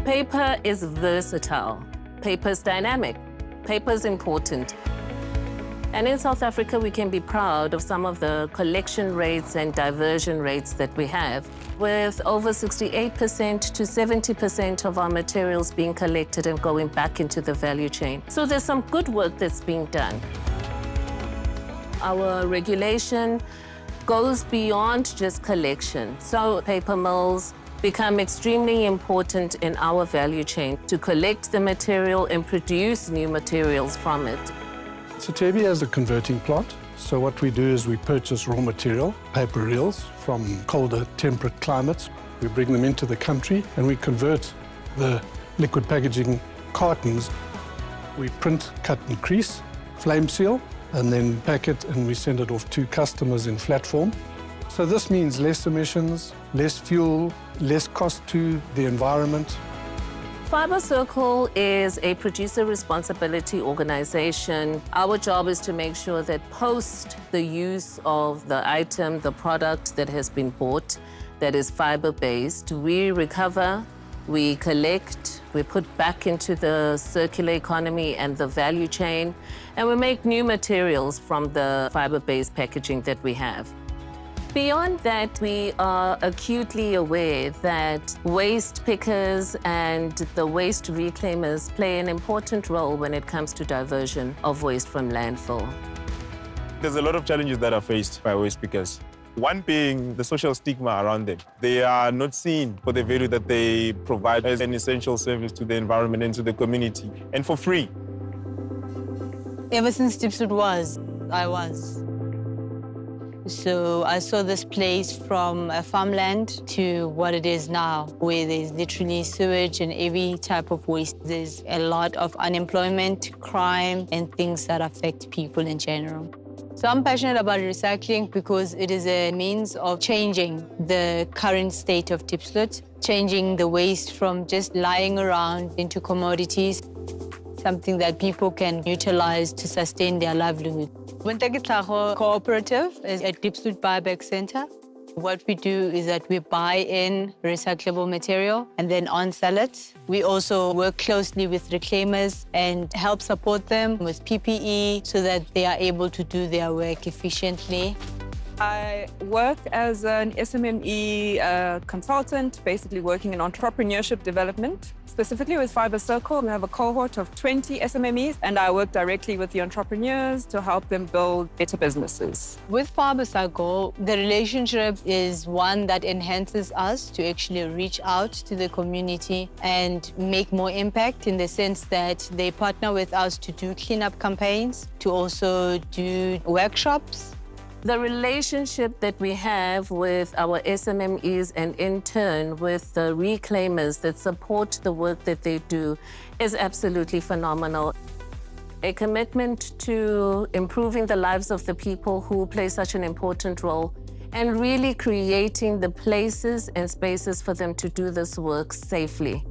Paper is versatile. Paper is dynamic. Paper is important. And in South Africa, we can be proud of some of the collection rates and diversion rates that we have, with over 68% to 70% of our materials being collected and going back into the value chain. So there's some good work that's being done. Our regulation goes beyond just collection. So paper mills become extremely important in our value chain to collect the material and produce new materials from it. So Tebi has a converting plant. So what we do is we purchase raw material, paper reels, from colder, temperate climates. We bring them into the country and we convert the liquid packaging cartons. We print, cut and crease, flame seal, and then pack it, and we send it off to customers in flat form. So this means less emissions, less fuel, less cost to the environment. Fiber Circle is a producer responsibility organization. Our job is to make sure that post the use of the item, the product that has been bought, that is fiber-based, we recover, we collect, we put back into the circular economy and the value chain, and we make new materials from the fiber-based packaging that we have. Beyond that, we are acutely aware that waste pickers and the waste reclaimers play an important role when it comes to diversion of waste from landfill. There's a lot of challenges that are faced by waste pickers. One being the social stigma around them. They are not seen for the value that they provide as an essential service to the environment and to the community, and for free. Ever since Diepsloot I was. So I saw this place from a farmland to what it is now, where there's literally sewage and every type of waste. There's a lot of unemployment, crime, and things that affect people in general. So I'm passionate about recycling because it is a means of changing the current state of Diepsloot, changing the waste from just lying around into commodities, something that people can utilize to sustain their livelihood. Wintekitlago Cooperative is a Diepsloot buyback center. What we do is that we buy in recyclable material and then on-sell it. We also work closely with reclaimers and help support them with PPE so that they are able to do their work efficiently. I work as an SMME consultant, basically working in entrepreneurship development. Specifically with Fiber Circle, we have a cohort of 20 SMMEs, and I work directly with the entrepreneurs to help them build better businesses. With Fiber Circle, the relationship is one that enhances us to actually reach out to the community and make more impact, in the sense that they partner with us to do cleanup campaigns, to also do workshops. The relationship that we have with our SMMEs and in turn with the reclaimers that support the work that they do is absolutely phenomenal. A commitment to improving the lives of the people who play such an important role and really creating the places and spaces for them to do this work safely.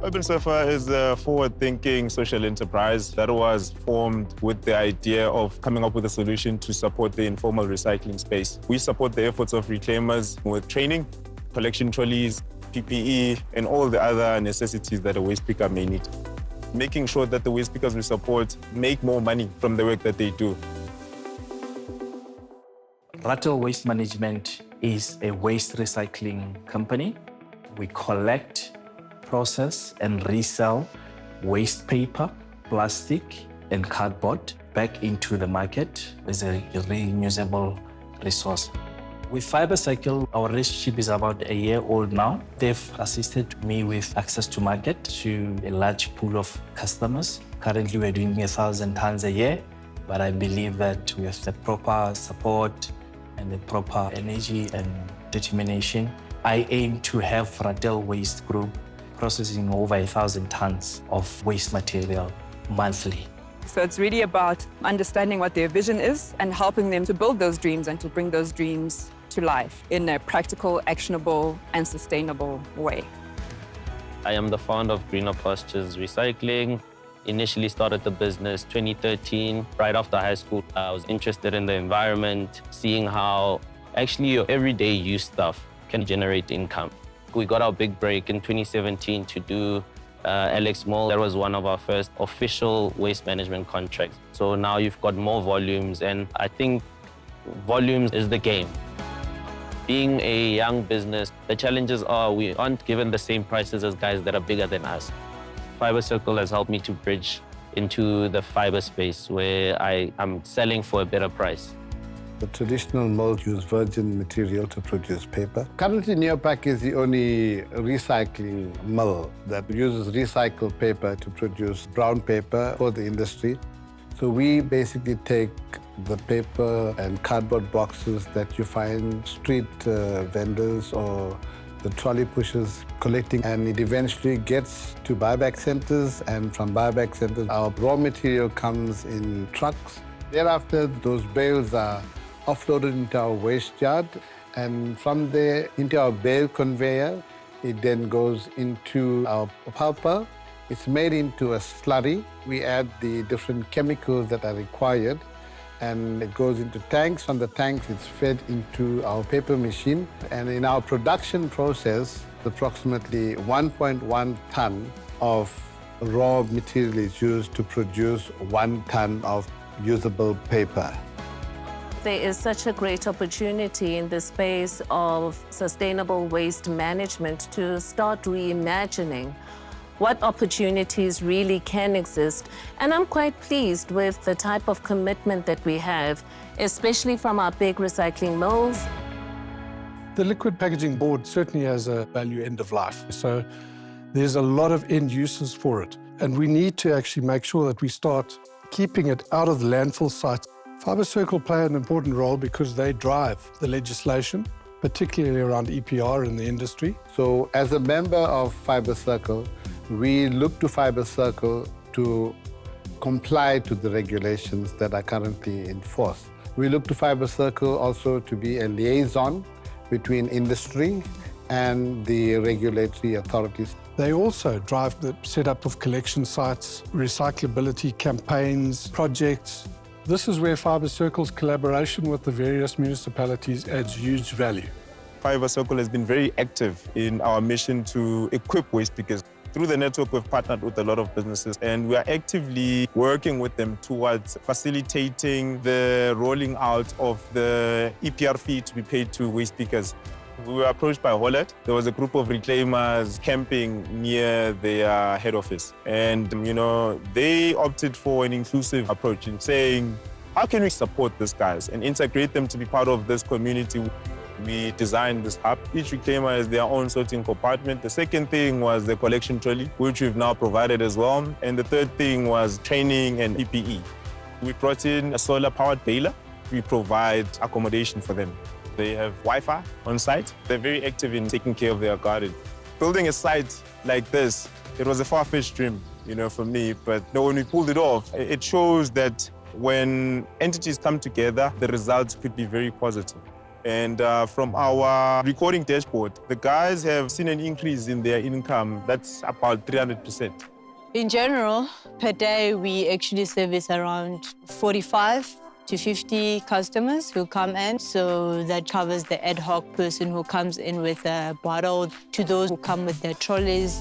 Urban Surfer is a forward-thinking social enterprise that was formed with the idea of coming up with a solution to support the informal recycling space. We support the efforts of reclaimers with training, collection trolleys, PPE, and all the other necessities that a waste picker may need. Making sure that the waste pickers we support make more money from the work that they do. Rattle Waste Management is a waste recycling company. We collect, process and resell waste paper, plastic and cardboard back into the market as a reusable resource. With Fiber Circle, our relationship is about a year old now. They've assisted me with access to market to a large pool of customers. Currently, we're doing 1,000 tons a year, but I believe that with the proper support and the proper energy and determination, I aim to have Rattle Waste Group processing over 1,000 tons of waste material monthly. So it's really about understanding what their vision is and helping them to build those dreams and to bring those dreams to life in a practical, actionable, and sustainable way. I am the founder of Greener Pastures Recycling. Initially started the business 2013, right after high school. I was interested in the environment, seeing how actually your everyday use stuff can generate income. We got our big break in 2017 to do Alex Mall. That was one of our first official waste management contracts. So now you've got more volumes, and I think volumes is the game. Being a young business, the challenges are we aren't given the same prices as guys that are bigger than us. Fiber Circle has helped me to bridge into the fiber space where I'm selling for a better price. The traditional mills use virgin material to produce paper. Currently, Neopak is the only recycling mill that uses recycled paper to produce brown paper for the industry. So we basically take the paper and cardboard boxes that you find street vendors or the trolley pushers collecting, and it eventually gets to buyback centers, and from buyback centers, our raw material comes in trucks. Thereafter, those bales are offloaded into our waste yard, and from there into our bale conveyor. It then goes into our pulper. It's made into a slurry. We add the different chemicals that are required, and it goes into tanks. From the tanks, it's fed into our paper machine. And in our production process, approximately 1.1 ton of raw material is used to produce 1 ton of usable paper. There is such a great opportunity in the space of sustainable waste management to start reimagining what opportunities really can exist. And I'm quite pleased with the type of commitment that we have, especially from our big recycling mills. The liquid packaging board certainly has a value end of life. So there's a lot of end uses for it. And we need to actually make sure that we start keeping it out of the landfill sites. Fiber Circle play an important role because they drive the legislation, particularly around EPR in the industry. So as a member of Fiber Circle, we look to Fiber Circle to comply to the regulations that are currently in force. We look to Fiber Circle also to be a liaison between industry and the regulatory authorities. They also drive the setup of collection sites, recyclability campaigns, projects. This is where Fiber Circle's collaboration with the various municipalities adds huge value. Fiber Circle has been very active in our mission to equip waste pickers. Through the network, we've partnered with a lot of businesses, and we are actively working with them towards facilitating the rolling out of the EPR fee to be paid to waste pickers. We were approached by Holland. There was a group of reclaimers camping near their head office. And, they opted for an inclusive approach in saying, how can we support these guys and integrate them to be part of this community? We designed this hub. Each reclaimer has their own sorting compartment. The second thing was the collection trolley, which we've now provided as well. And the third thing was training and PPE. We brought in a solar-powered baler. We provide accommodation for them. They have Wi-Fi on site. They're very active in taking care of their garden. Building a site like this, it was a far-fetched dream, for me. But when we pulled it off, it shows that when entities come together, the results could be very positive. And from our recording dashboard, the guys have seen an increase in their income. That's about 300%. In general, per day, we actually service around 45 to 50 customers who come in. So that covers the ad hoc person who comes in with a bottle, to those who come with their trolleys.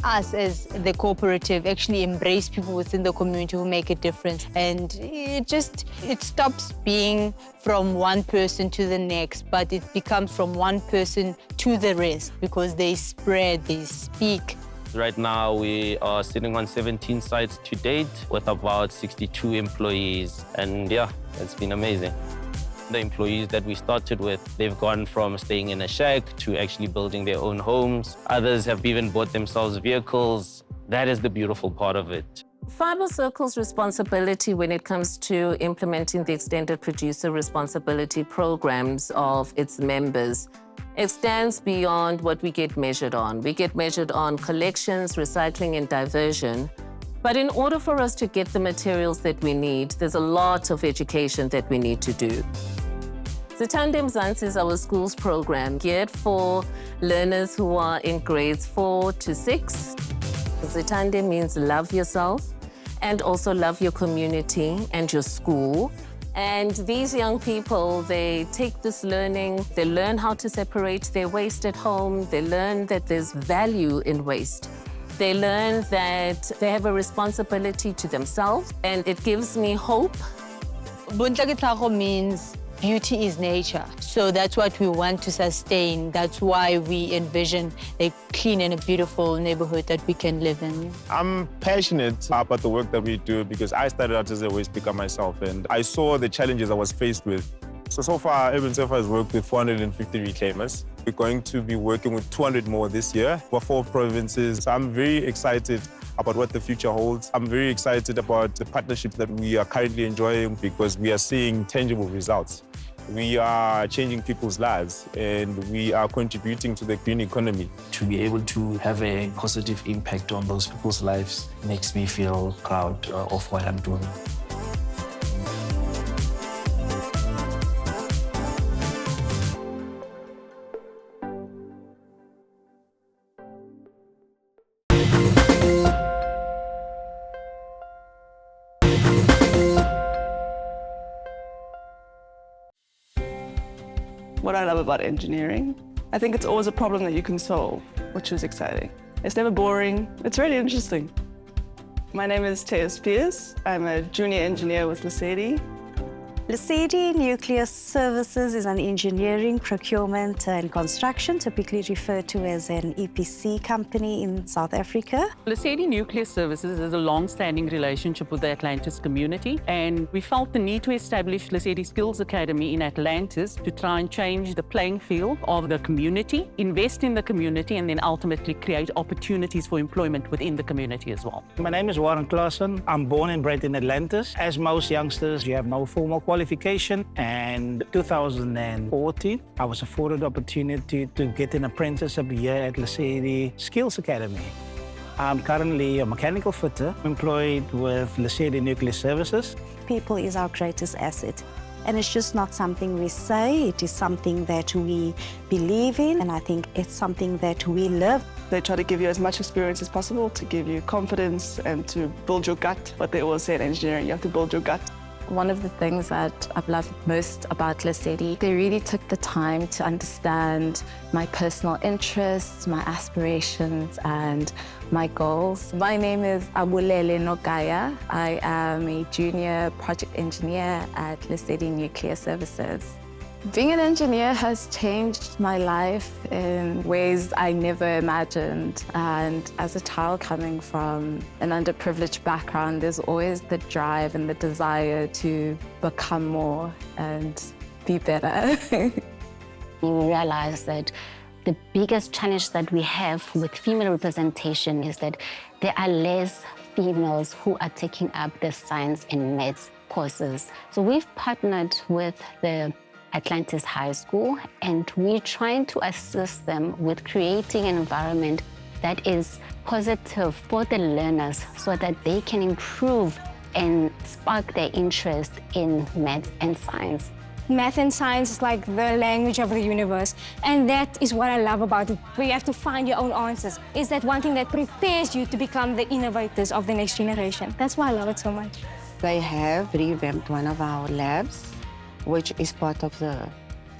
Us as the cooperative actually embrace people within the community who make a difference. And it stops being from one person to the next, but it becomes from one person to the rest because they spread, they speak. Right now, we are sitting on 17 sites to date with about 62 employees. And yeah, it's been amazing. The employees that we started with, they've gone from staying in a shack to actually building their own homes. Others have even bought themselves vehicles. That is the beautiful part of it. Fiber Circle's responsibility when it comes to implementing the extended producer responsibility programs of its members extends beyond what we get measured on. We get measured on collections, recycling, and diversion. But in order for us to get the materials that we need, there's a lot of education that we need to do. Zitande Mzansi is our schools program geared for learners who are in grades 4 to 6. Zitande means love yourself and also love your community and your school. And these young people, they take this learning, they learn how to separate their waste at home, they learn that there's value in waste. They learn that they have a responsibility to themselves, and it gives me hope. Buntlakitlago means beauty is nature. So that's what we want to sustain. That's why we envision a clean and a beautiful neighborhood that we can live in. I'm passionate about the work that we do because I started out as a waste picker myself, and I saw the challenges I was faced with. So far, Urban Surfer has worked with 450 reclaimers. We're going to be working with 200 more this year for 4 provinces. So I'm very excited about what the future holds. I'm very excited about the partnerships that we are currently enjoying because we are seeing tangible results. We are changing people's lives and we are contributing to the green economy. To be able to have a positive impact on those people's lives makes me feel proud of what I'm doing. What I love about engineering, I think it's always a problem that you can solve, which is exciting. It's never boring, it's really interesting. My name is Teas Pierce. I'm a junior engineer with Lesedi. Lesedi Nuclear Services is an engineering, procurement and construction, typically referred to as an EPC company in South Africa. Lesedi Nuclear Services has a long-standing relationship with the Atlantis community, and we felt the need to establish Lesedi Skills Academy in Atlantis to try and change the playing field of the community, invest in the community, and then ultimately create opportunities for employment within the community as well. My name is Warren Claassen. I'm born and bred in Atlantis. As most youngsters, you have no formal qualification, and 2014, I was afforded the opportunity to get an apprenticeship here at Lesedi Skills Academy. I'm currently a mechanical fitter employed with Lesedi Nuclear Services. People is our greatest asset. And it's just not something we say, it is something that we believe in, and I think it's something that we live. They try to give you as much experience as possible to give you confidence and to build your gut. What they always say in engineering, you have to build your gut. One of the things that I've loved most about Lesedi, they really took the time to understand my personal interests, my aspirations, and my goals. My name is Abulele Nogaya. I am a junior project engineer at Lesedi Nuclear Services. Being an engineer has changed my life in ways I never imagined. And as a child coming from an underprivileged background, there's always the drive and the desire to become more and be better. You realize that the biggest challenge that we have with female representation is that there are less females who are taking up the science and maths courses. So we've partnered with the Atlantis High School, and we're trying to assist them with creating an environment that is positive for the learners so that they can improve and spark their interest in math and science. Math and science is like the language of the universe, and that is what I love about it, where you have to find your own answers. It's that one thing that prepares you to become the innovators of the next generation. That's why I love it so much. They have revamped one of our labs, which is part of the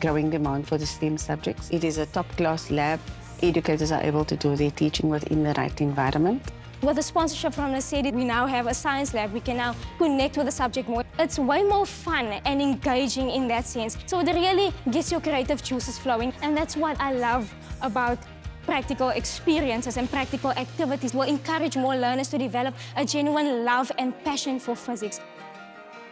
growing demand for the STEM subjects. It is a top-class lab. Educators are able to do their teaching within the right environment. With the sponsorship from Lesedi, we now have a science lab. We can now connect with the subject more. It's way more fun and engaging in that sense. So it really gets your creative juices flowing. And that's what I love about practical experiences and practical activities. Will encourage more learners to develop a genuine love and passion for physics.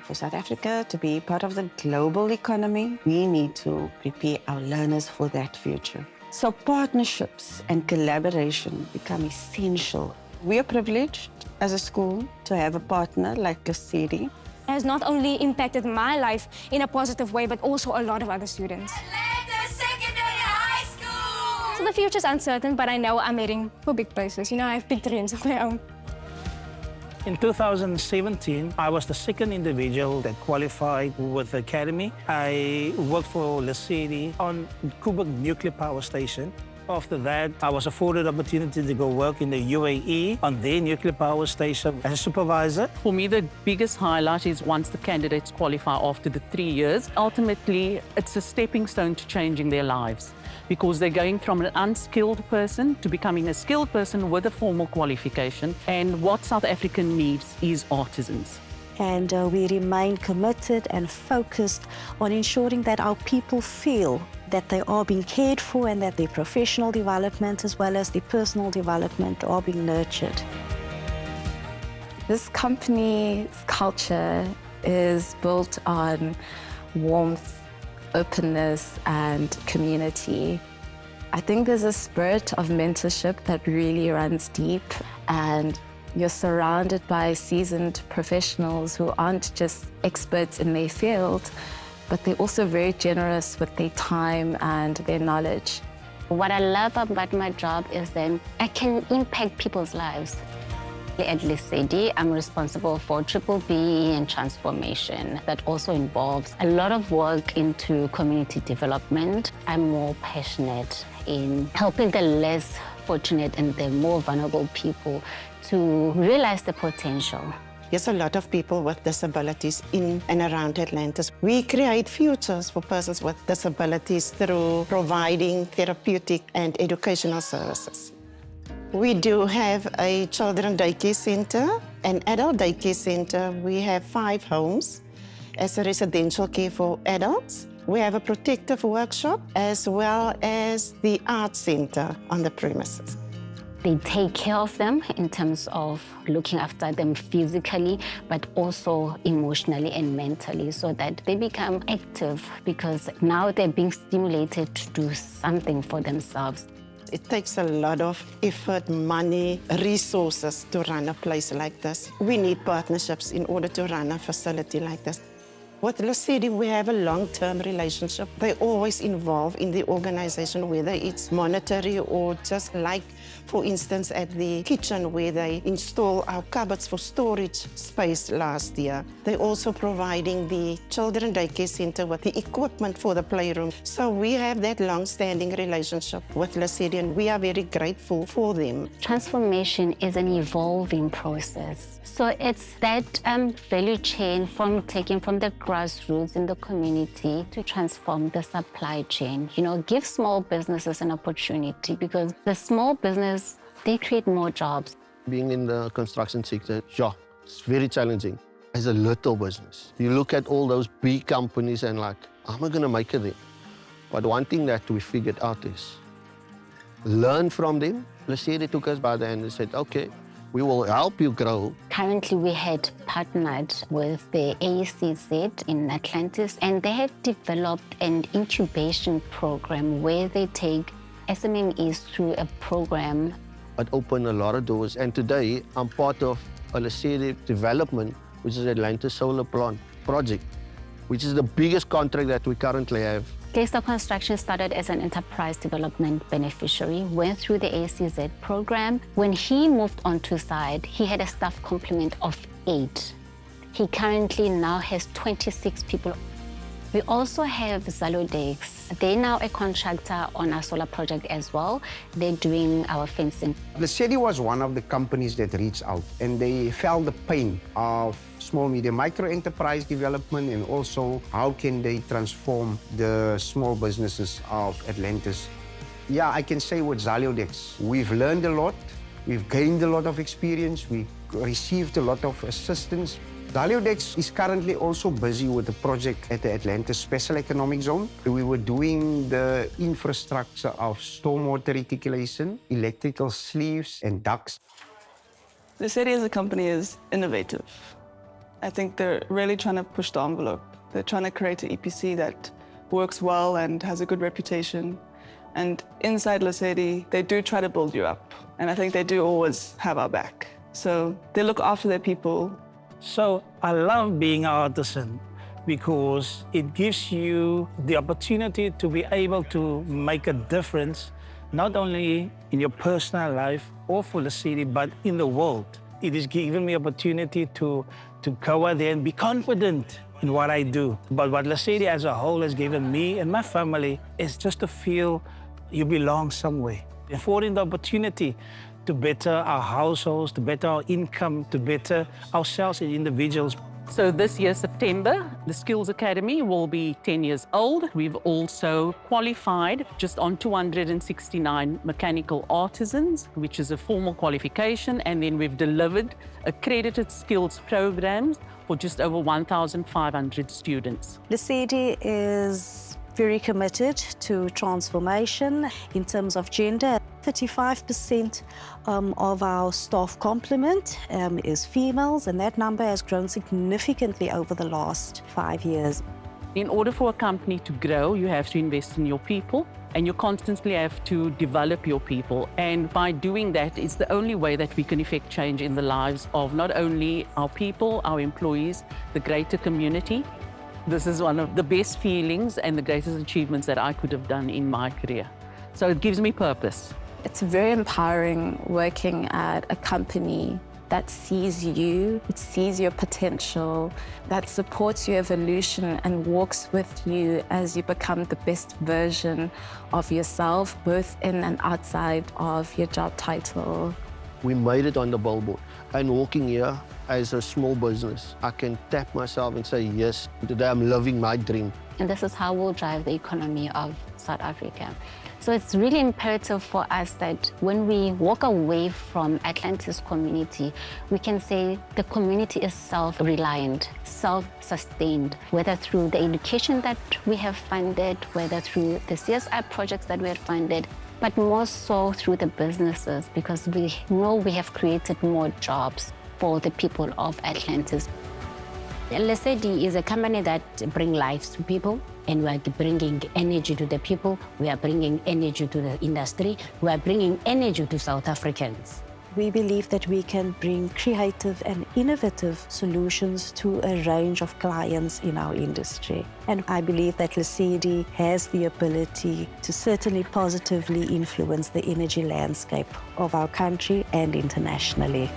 For South Africa to be part of the global economy, we need to prepare our learners for that future. So partnerships and collaboration become essential. We are privileged as a school to have a partner like Lesedi. It has not only impacted my life in a positive way, but also a lot of other students. So the future's uncertain, but I know I'm heading for big places. You know, I have big dreams of my own. In 2017, I was the second individual that qualified with the academy. I worked for Lesedi on Kuburg Nuclear Power Station. After that, I was afforded the opportunity to go work in the UAE on their nuclear power station as a supervisor. For me, the biggest highlight is once the candidates qualify after the 3 years, ultimately, it's a stepping stone to changing their lives because they're going from an unskilled person to becoming a skilled person with a formal qualification. And what South Africa needs is artisans. And we remain committed and focused on ensuring that our people feel that they are being cared for and that their professional development as well as their personal development are being nurtured. This company's culture is built on warmth, openness, and community. I think there's a spirit of mentorship that really runs deep, and you're surrounded by seasoned professionals who aren't just experts in their field, but they're also very generous with their time and their knowledge. What I love about my job is that I can impact people's lives. At Lesedi, I'm responsible for BBB and transformation. That also involves a lot of work into community development. I'm more passionate in helping the less fortunate and the more vulnerable people to realize the potential. There's a lot of people with disabilities in and around Atlantis. We create futures for persons with disabilities through providing therapeutic and educational services. We do have a children daycare center, an adult daycare center. We have 5 homes as a residential care for adults. We have a protective workshop as well as the art center on the premises. They take care of them in terms of looking after them physically, but also emotionally and mentally so that they become active because now they're being stimulated to do something for themselves. It takes a lot of effort, money, resources to run a place like this. We need partnerships in order to run a facility like this. With Lesedi, we have a long-term relationship. They always involve in the organization, whether it's monetary or just like, for instance, at the kitchen where they install our cupboards for storage space last year. They're also providing the children daycare center with the equipment for the playroom. So we have that long-standing relationship with Lesedi and we are very grateful for them. Transformation is an evolving process. So it's that value chain from taking from the grassroots in the community to transform the supply chain. You know, give small businesses an opportunity because the small business, they create more jobs. Being in the construction sector, yeah, it's very challenging. As a little business, you look at all those big companies and like, how am I going to make it there? But one thing that we figured out is learn from them. Lesedi took us by the hand and said, okay, we will help you grow. Currently, we had partnered with the AECZ in Atlantis, and they have developed an incubation program where they take SMMEs through a program. It opened a lot of doors, and today I'm part of a Lesedi development, which is Atlantis Solar Plant project, which is the biggest contract that we currently have. K-Star Construction started as an enterprise development beneficiary, went through the ACZ program. When he moved on to side, he had a staff complement of 8. He currently now has 26 people. We also have Zalodex. They're now a contractor on our solar project as well. They're doing our fencing. Lesedi was one of the companies that reached out and they felt the pain of small, medium, micro enterprise development and also how can they transform the small businesses of Atlantis. Yeah, I can say with Zalodex, we've learned a lot, we've gained a lot of experience, we received a lot of assistance. Zalodex is currently also busy with a project at the Atlantis Special Economic Zone. We were doing the infrastructure of stormwater reticulation, electrical sleeves and ducts. Lesedi as a company is innovative. I think they're really trying to push the envelope. They're trying to create an EPC that works well and has a good reputation. And inside Lesedi, they do try to build you up. And I think they do always have our back. So they look after their people. So I love being an artisan because it gives you the opportunity to be able to make a difference, not only in your personal life or for the city, but in the world. It has given me opportunity to go out there and be confident in what I do. But what Lesedi as a whole has given me and my family is just to feel you belong somewhere. Affording the opportunity to better our households, to better our income, to better ourselves as individuals. So this year, September, the Skills Academy will be 10 years old. We've also qualified just on 269 mechanical artisans, which is a formal qualification, and then we've delivered accredited skills programs for just over 1,500 students. Lesedi is very committed to transformation in terms of gender. 35% of our staff complement is females, and that number has grown significantly over the last 5 years. In order for a company to grow, you have to invest in your people, and you constantly have to develop your people. And by doing that, it's the only way that we can effect change in the lives of not only our people, our employees, the greater community. This is one of the best feelings and the greatest achievements that I could have done in my career. So it gives me purpose. It's very empowering working at a company that sees you, it sees your potential, that supports your evolution and walks with you as you become the best version of yourself, both in and outside of your job title. We made it on the billboard. And walking here as a small business, I can tap myself and say, yes, today I'm living my dream. And this is how we'll drive the economy of South Africa. So it's really imperative for us that when we walk away from Atlantis community, we can say the community is self-reliant, self-sustained, whether through the education that we have funded, whether through the CSI projects that we have funded, but more so through the businesses, because we know we have created more jobs for the people of Atlantis. Lesedi is a company that brings lives to people, and we are bringing energy to the people, we are bringing energy to the industry, we are bringing energy to South Africans. We believe that we can bring creative and innovative solutions to a range of clients in our industry. And I believe that Lesedi has the ability to certainly positively influence the energy landscape of our country and internationally.